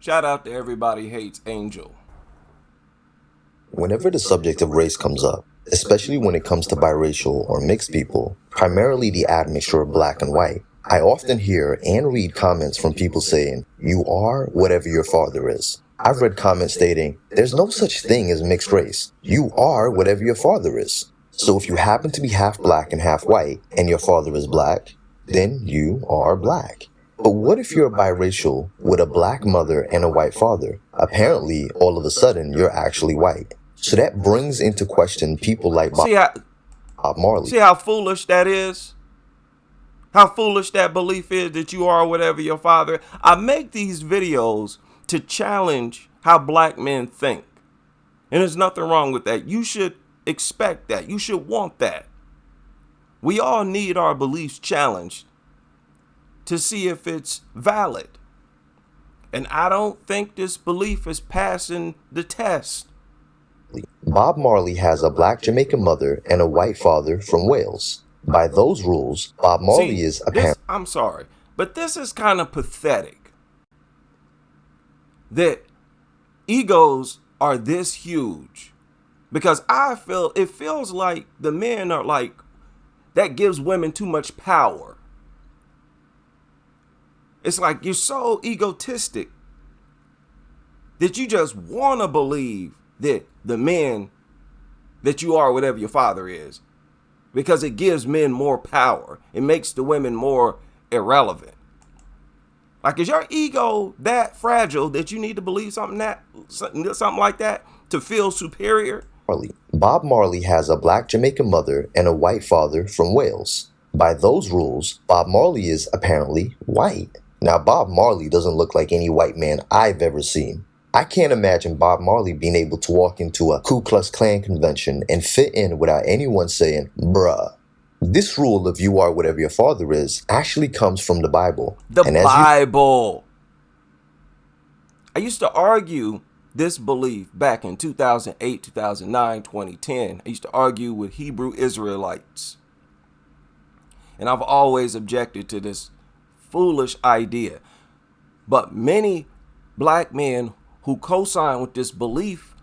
Shout out to Everybody Hates Angel. Whenever the subject of race comes up, especially when it comes to biracial or mixed people, primarily the admixture of black and white, I often hear and read comments from people saying, "You are whatever your father is." I've read comments stating, "There's no such thing as mixed race. You are whatever your father is." So if you happen to be half black and half white, and your father is black, then you are black. But what if you're biracial with a black mother and a white father? Apparently, all of a sudden, you're actually white. So that brings into question people like See how Bob Marley. see how foolish that is? How foolish that belief is that you are whatever your father. I make these videos to challenge how black men think. And there's nothing wrong with that. You should expect that. You should want that. We all need our beliefs challenged to see if it's valid. And I don't think this belief is passing the test. Bob Marley has a black Jamaican mother and a white father from Wales. By those rules, Bob Marley is apparently. I'm sorry, but this is kind of pathetic that egos are this huge, because it feels like the men are like, that gives women too much power. It's like you're so egotistic that you just want to believe that the men, that you are whatever your father is, because it gives men more power. It makes the women more irrelevant. Like, is your ego that fragile that you need to believe something like that to feel superior? Bob Marley has a black Jamaican mother and a white father from Wales. By those rules, Bob Marley is apparently white. Now, Bob Marley doesn't look like any white man I've ever seen. I can't imagine Bob Marley being able to walk into a Ku Klux Klan convention and fit in without anyone saying, "Bruh." This rule of you are whatever your father is actually comes from the Bible. The Bible. I used to argue this belief back in 2008, 2009, 2010. I used to argue with Hebrew Israelites. And I've always objected to this foolish idea. But many black men who co-sign with this belief,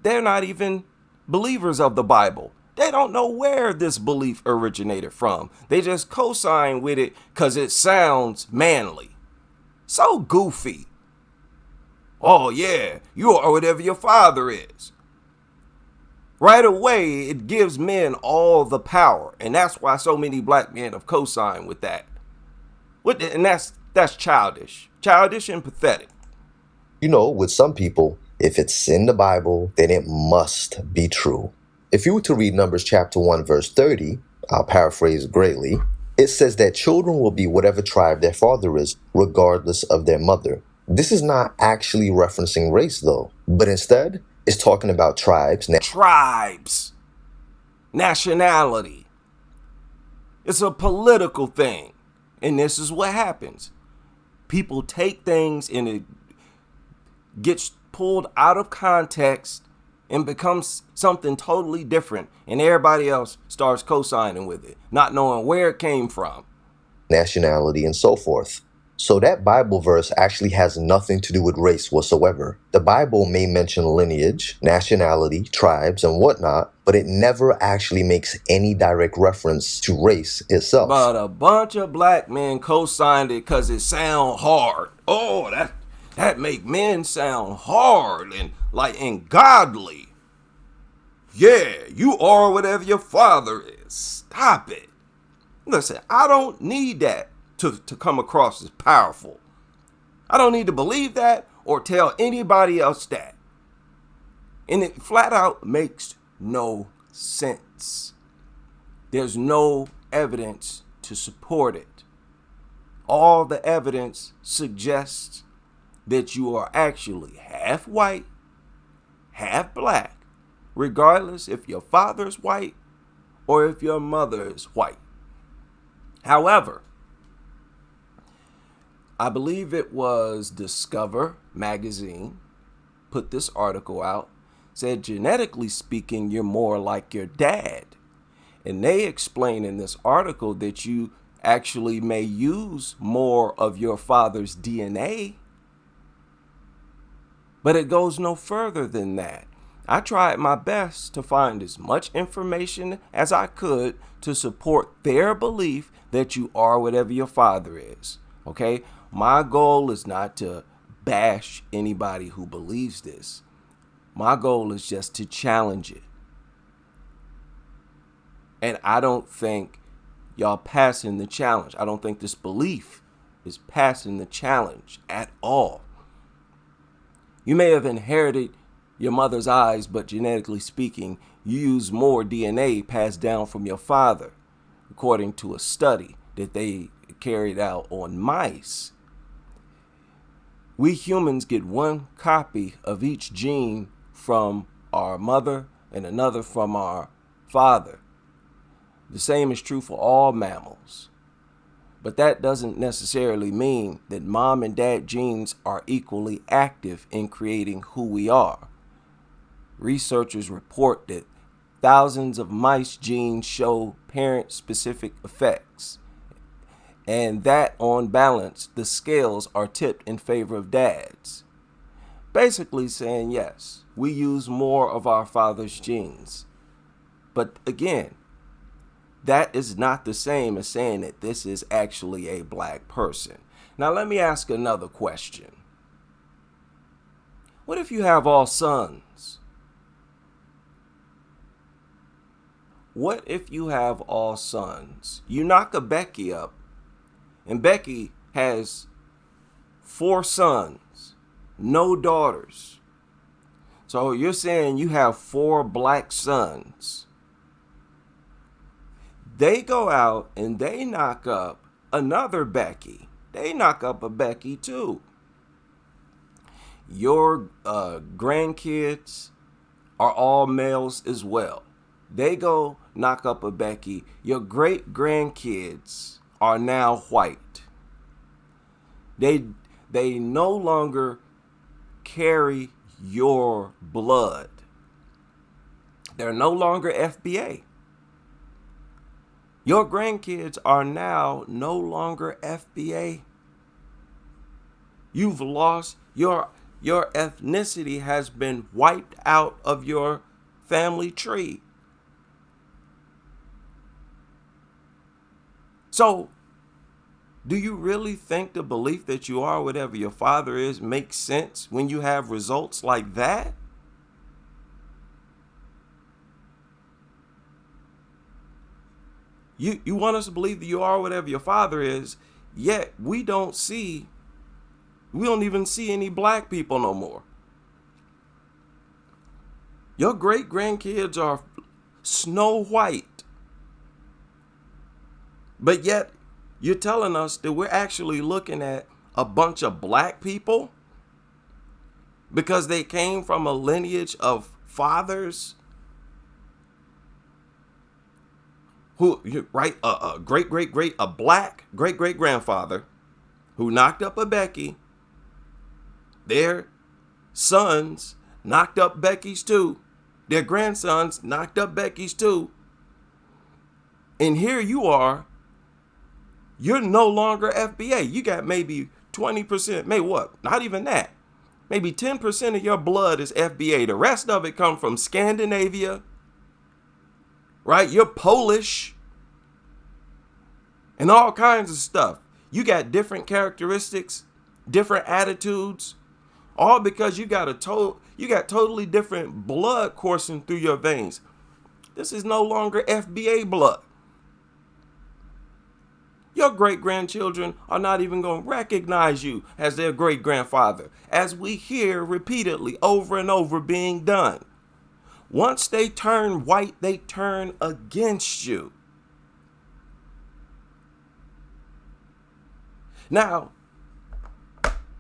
they're not even believers of the Bible. They don't know where this belief originated from. They just co-sign with it because it sounds manly. So goofy. Oh yeah, you are whatever your father is. Right away, it gives men all the power. And that's why so many black men have co-signed with that. And that's childish. Childish and pathetic. You know, with some people, if it's in the Bible, then it must be true. If you were to read Numbers chapter 1, verse 30, I'll paraphrase greatly, it says that children will be whatever tribe their father is, regardless of their mother. This is not actually referencing race, though, but instead, it's talking about tribes. Nationality. It's a political thing. And this is what happens. People take things and it gets pulled out of context and becomes something totally different, and everybody else starts co-signing with it, not knowing where it came from. Nationality and so forth. So that Bible verse actually has nothing to do with race whatsoever. The Bible may mention lineage, nationality, tribes, and whatnot, but it never actually makes any direct reference to race itself. But a bunch of black men co-signed it because it sound hard. Oh, that make men sound hard and godly. Yeah, you are whatever your father is. Stop it. Listen, I don't need that to come across as powerful. I don't need to believe that or tell anybody else that. And it flat out makes no sense. There's no evidence to support it. All the evidence suggests that you are actually half white, half black, regardless if your father's white or if your mother is white. However, I believe it was Discover magazine put this article out, said genetically speaking, you're more like your dad. And they explain in this article that you actually may use more of your father's DNA But it goes no further than that. I tried my best to find as much information as I could to support their belief that you are whatever your father is. Okay? My goal is not to bash anybody who believes this. My goal is just to challenge it. And I don't think y'all passing the challenge. I don't think this belief is passing the challenge at all. You may have inherited your mother's eyes, but genetically speaking, you use more DNA passed down from your father, according to a study that they carried out on mice. We humans get one copy of each gene from our mother and another from our father. The same is true for all mammals. But that doesn't necessarily mean that mom and dad genes are equally active in creating who we are. Researchers report that thousands of mice genes show parent-specific effects, and that on balance, the scales are tipped in favor of dads. Basically saying, yes, we use more of our father's genes. But again, that is not the same as saying that this is actually a black person. Now, let me ask another question. What if you have all sons? What if you have all sons? You knock a Becky up, and Becky has 4 sons, no daughters. So you're saying you have 4 black sons. They go out and they knock up another Becky. They knock up a Becky too. Your grandkids are all males as well. They go knock up a Becky. Your great grandkids are now white. They no longer carry your blood. They're no longer FBA. Your grandkids are now no longer FBA. You've lost your ethnicity has been wiped out of your family tree. So, do you really think the belief that you are whatever your father is makes sense when you have results like that? You want us to believe that you are whatever your father is, yet we don't even see any black people no more. Your great grandkids are snow white, but yet you're telling us that we're actually looking at a bunch of black people because they came from a lineage of fathers who, right, a black great grandfather who knocked up a Becky. Their sons knocked up Becky's too. Their grandsons knocked up Becky's too. And here you are. You're no longer FBA. You got maybe 20%, maybe what? Not even that. Maybe 10% of your blood is FBA. The rest of it come from Scandinavia. Right? You're Polish. And all kinds of stuff. You got different characteristics, different attitudes, all because you got totally different blood coursing through your veins. This is no longer FBA blood. Your great-grandchildren are not even going to recognize you as their great-grandfather, as we hear repeatedly over and over being done. Once they turn white, they turn against you. Now,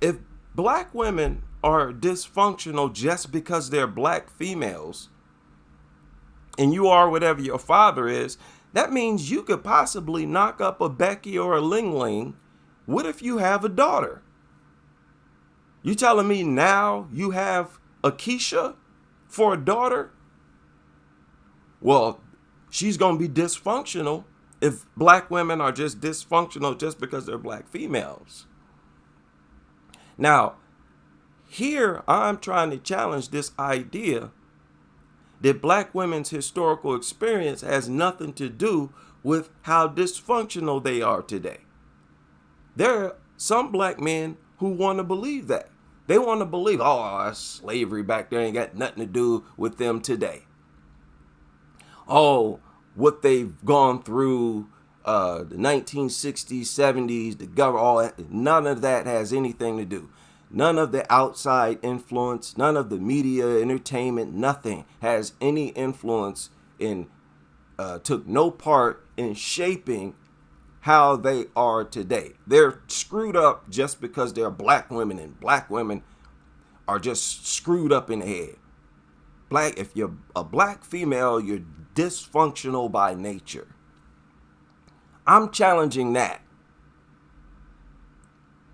if black women are dysfunctional just because they're black females, and you are whatever your father is, that means you could possibly knock up a Becky or a Ling Ling. What if you have a daughter? You telling me now you have a Keisha for a daughter? Well, she's going to be dysfunctional if black women are just dysfunctional just because they're black females. Now, Here, I'm trying to challenge this idea that black women's historical experience has nothing to do with how dysfunctional they are today. There are some black men who want to believe that. They want to believe, oh, slavery back there ain't got nothing to do with them today. Oh, what they've gone through, the 1960s, 70s, the government, none of that has anything to do. None of the outside influence, none of the media, entertainment, nothing has any influence in, took no part in shaping how they are today. They're screwed up just because they're black women, and black women are just screwed up in the head. If you're a black female, you're dysfunctional by nature. I'm challenging that.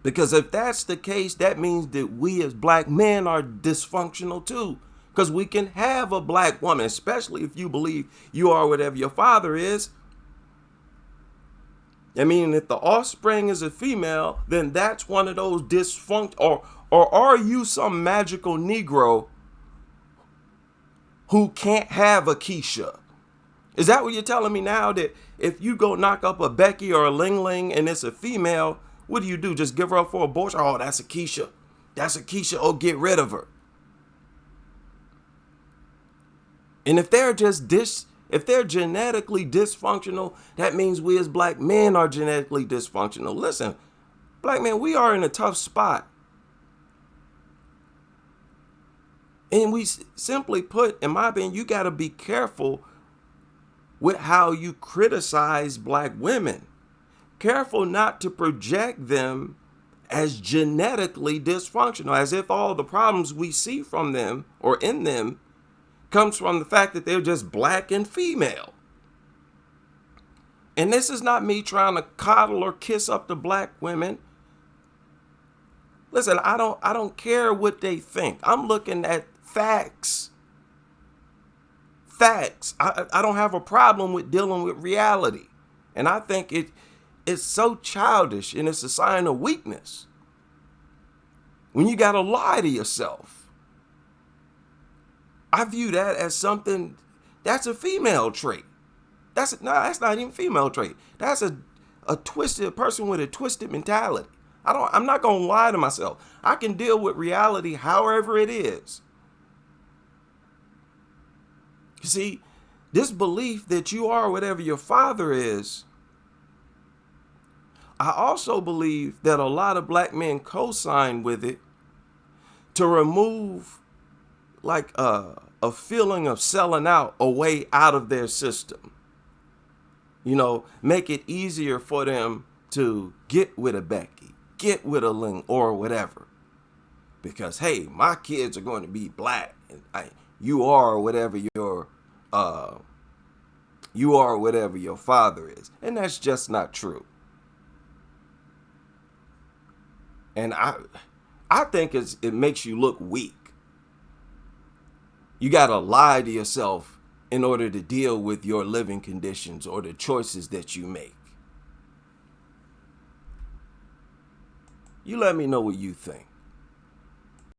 Because if that's the case, that means that we as black men are dysfunctional too. Because we can have a black woman, especially if you believe you are whatever your father is. I mean, if the offspring is a female, then that's one of those dysfunction. Or are you some magical Negro who can't have a Keisha? Is that what you're telling me now? That if you go knock up a Becky or a Ling Ling and it's a female, what do? Just give her up for abortion? Oh, that's a Keisha. That's a Keisha. Oh, get rid of her. And if they're genetically dysfunctional, that means we as black men are genetically dysfunctional. Listen, black men, we are in a tough spot. And we simply put, in my opinion, you got to be careful with how you criticize black women. Careful not to project them as genetically dysfunctional, as if all the problems we see from them or in them comes from the fact that they're just black and female. And this is not me trying to coddle or kiss up to black women. Listen, I don't care what they think. I'm looking at facts. Facts. I don't have a problem with dealing with reality. And I think it's so childish, and it's a sign of weakness when you got to lie to yourself. I view that as something that's a female trait. That's not even a female trait. That's a twisted person with a twisted mentality. I'm not going to lie to myself. I can deal with reality however it is. You see, this belief that you are whatever your father is, I also believe that a lot of black men co-sign with it to remove like a feeling of selling out, a way out of their system. You know, make it easier for them to get with a Becky, get with a Ling, or whatever. Because, hey, my kids are going to be black, and you are whatever your father is. And that's just not true. And I think it makes you look weak. You got to lie to yourself in order to deal with your living conditions or the choices that you make. You let me know what you think.